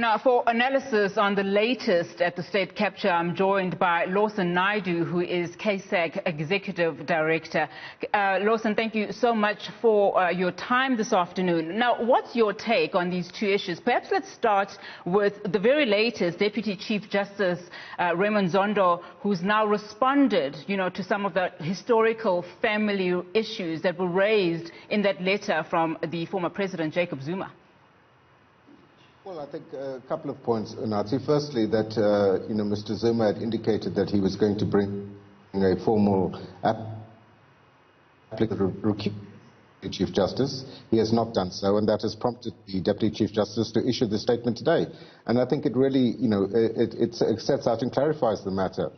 Now, for analysis on the latest at the state capture, I'm joined by Lawson Naidu, who is KSAG Executive Director. Lawson, thank you so much for your time this afternoon. Now, what's your take on these two issues? Perhaps let's start with the very latest, Deputy Chief Justice Raymond Zondo, who's now responded, to some of the historical family issues that were raised in that letter from the former President Jacob Zuma. Well, I think a couple of points, Nazi. Firstly, that Mr. Zuma had indicated that he was going to bring a formal application to Chief Justice. He has not done so, and that has prompted the Deputy Chief Justice to issue the statement today. And I think it really, it sets out and clarifies the matter.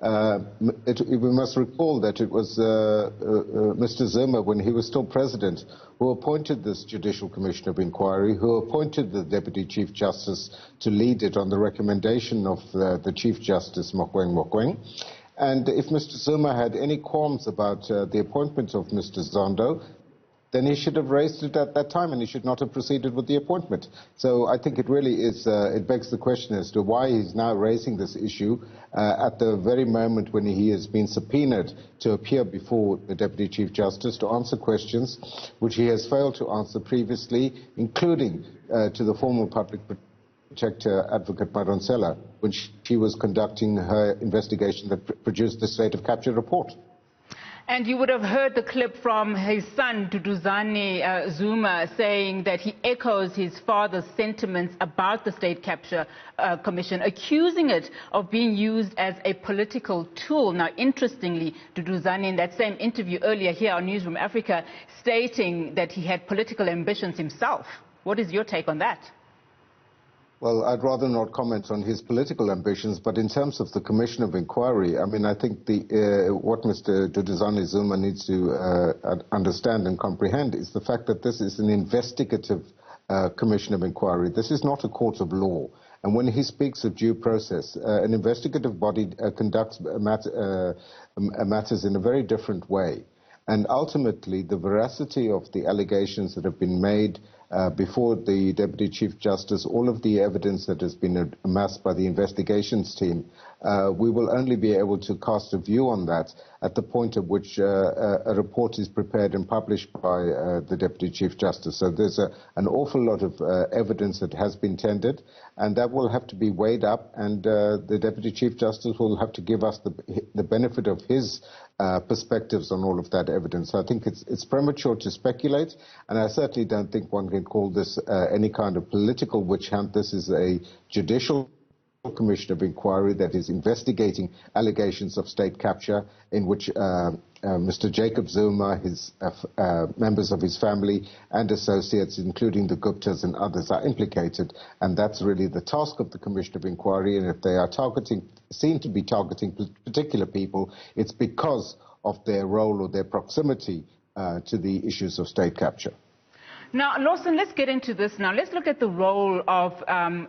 We must recall that it was Mr. Zuma, when he was still president, who appointed this Judicial Commission of Inquiry, who appointed the Deputy Chief Justice to lead it on the recommendation of the Chief Justice, Mogoeng. And if Mr. Zuma had any qualms about the appointment of Mr. Zondo, then he should have raised it at that time, and he should not have proceeded with the appointment. So I think it really is, it begs the question as to why he's now raising this issue at the very moment when he has been subpoenaed to appear before the Deputy Chief Justice to answer questions which he has failed to answer previously, including to the former Public Protector Advocate Madonsela, when she was conducting her investigation that produced the State of Capture report. And you would have heard the clip from his son, Duduzane Zuma, saying that he echoes his father's sentiments about the State Capture Commission, accusing it of being used as a political tool. Now, interestingly, Duduzane, in that same interview earlier here on Newzroom Afrika, stating that he had political ambitions himself. What is your take on that? Well, I'd rather not comment on his political ambitions, but in terms of the Commission of Inquiry, I mean, I think what Mr. Duduzane Zuma needs to understand and comprehend is the fact that this is an investigative Commission of Inquiry. This is not a court of law. And when he speaks of due process, an investigative body conducts matters in a very different way. And ultimately, the veracity of the allegations that have been made before the Deputy Chief Justice, all of the evidence that has been amassed by the investigations team, we will only be able to cast a view on that at the point at which a report is prepared and published by the Deputy Chief Justice. So there's an awful lot of evidence that has been tendered, and that will have to be weighed up, and the Deputy Chief Justice will have to give us the benefit of his perspectives on all of that evidence. So I think it's premature to speculate, and I certainly don't think one can call this any kind of political witch hunt. This is a judicial Commission of Inquiry that is investigating allegations of state capture in which Mr. Jacob Zuma, his members of his family and associates, including the Guptas and others, are implicated. And that's really the task of the Commission of Inquiry. And if they are seen to be targeting particular people, it's because of their role or their proximity to the issues of state capture. Now, Lawson, let's get into this now. Let's look at the role of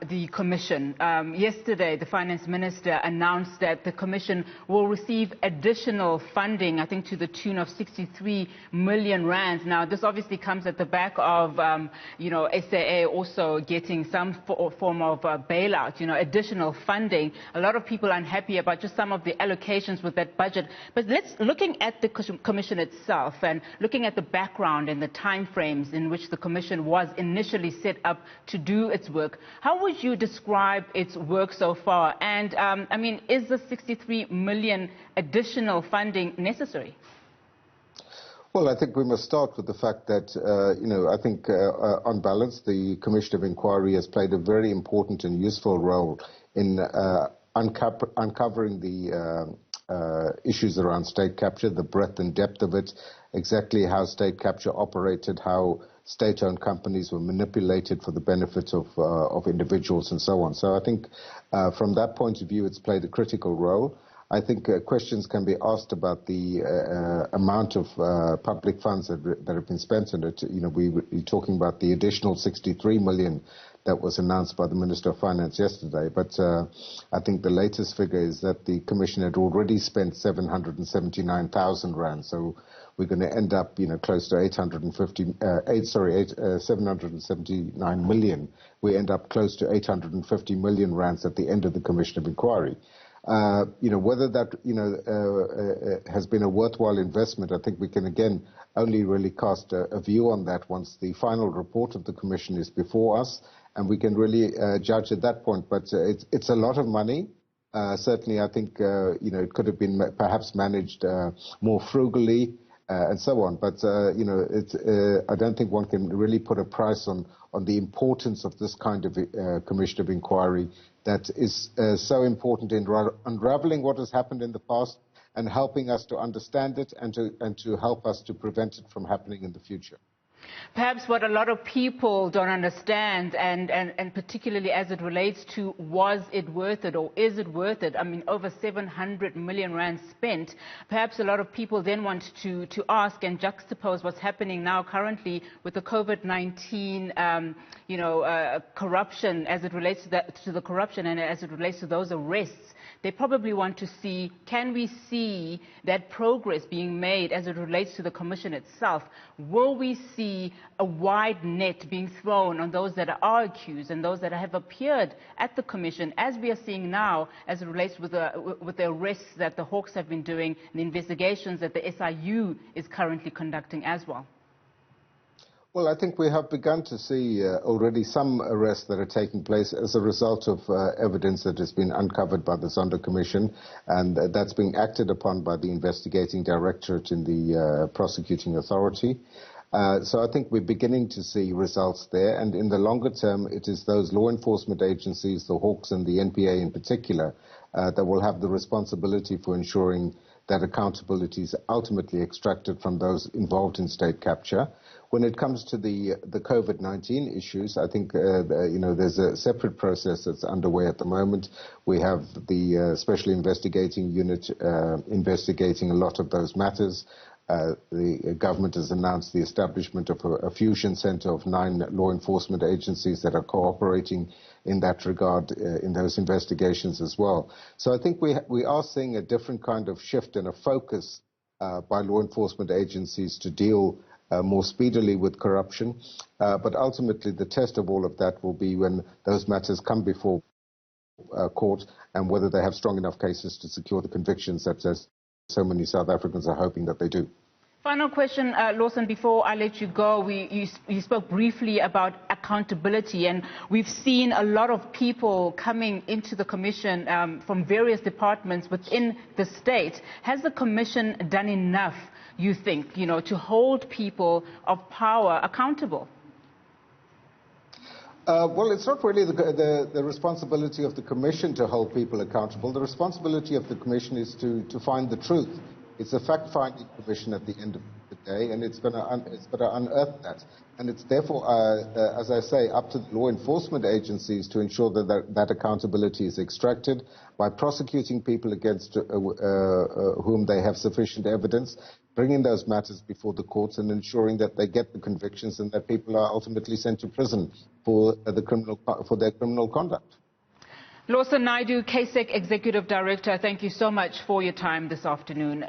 the Commission. Yesterday, the Finance Minister announced that the Commission will receive additional funding, I think to the tune of 63 million rands. Now, this obviously comes at the back of, SAA also getting some form of bailout, additional funding. A lot of people are unhappy about just some of the allocations with that budget. But looking at the Commission itself and looking at the background and the timeframes in which the Commission was initially set up to do its work, how would you describe its work so far? And, is the 63 million additional funding necessary? Well, I think we must start with the fact that, I think on balance, the Commission of Inquiry has played a very important and useful role in uncovering the issues around state capture, the breadth and depth of it, exactly how state capture operated, how state-owned companies were manipulated for the benefit of individuals and so on. So I think from that point of view, it's played a critical role. I think questions can be asked about the amount of public funds that have been spent on it. We're talking about the additional 63 million that was announced by the Minister of Finance yesterday. But I think the latest figure is that the Commission had already spent 779,000 rand. So we're going to end up, close to 779 million. We end up close to 850 million rands at the end of the Commission of Inquiry. Whether that, has been a worthwhile investment, I think we can again only really cast a view on that once the final report of the Commission is before us, and we can really judge at that point. But it's a lot of money. Certainly, I think, it could have been perhaps managed more frugally and so on. But, I don't think one can really put a price on the importance of this kind of Commission of Inquiry that is so important in unraveling what has happened in the past and helping us to understand it and to help us to prevent it from happening in the future. Perhaps what a lot of people don't understand, and particularly as it relates to was it worth it or is it worth it? I mean, over 700 million rand spent. Perhaps a lot of people then want to ask and juxtapose what's happening now currently with the COVID-19, corruption as it relates to the corruption and as it relates to those arrests. They probably want to see, can we see that progress being made as it relates to the Commission itself? Will we see a wide net being thrown on those that are accused and those that have appeared at the Commission, as we are seeing now, as it relates with the arrests that the Hawks have been doing, and the investigations that the SIU is currently conducting as well? Well, I think we have begun to see already some arrests that are taking place as a result of evidence that has been uncovered by the Zondo Commission, and that's being acted upon by the investigating directorate in the prosecuting authority. So I think we're beginning to see results there, and in the longer term, it is those law enforcement agencies, the Hawks and the NPA in particular, that will have the responsibility for ensuring that accountability is ultimately extracted from those involved in state capture. When it comes to the COVID-19 issues, I think there's a separate process that's underway at the moment. We have the Special Investigating Unit investigating a lot of those matters. The government has announced the establishment of a fusion center of 9 law enforcement agencies that are cooperating in that regard in those investigations as well. So I think we are seeing a different kind of shift and a focus by law enforcement agencies to deal more speedily with corruption. But ultimately, the test of all of that will be when those matters come before court and whether they have strong enough cases to secure the convictions that so many South Africans are hoping that they do. Final question, Lawson, before I let you go. You spoke briefly about accountability, and we've seen a lot of people coming into the Commission from various departments within the state. Has the Commission done enough, you think, to hold people of power accountable? Well, it's not really the responsibility of the Commission to hold people accountable. The responsibility of the Commission is to find the truth. It's a fact-finding commission at the end of the day, and it's going to unearth that. And it's therefore, as I say, up to the law enforcement agencies to ensure that accountability is extracted by prosecuting people against whom they have sufficient evidence, bringing those matters before the courts and ensuring that they get the convictions and that people are ultimately sent to prison for their criminal conduct. Lawson Naidoo, KSEC Executive Director, thank you so much for your time this afternoon.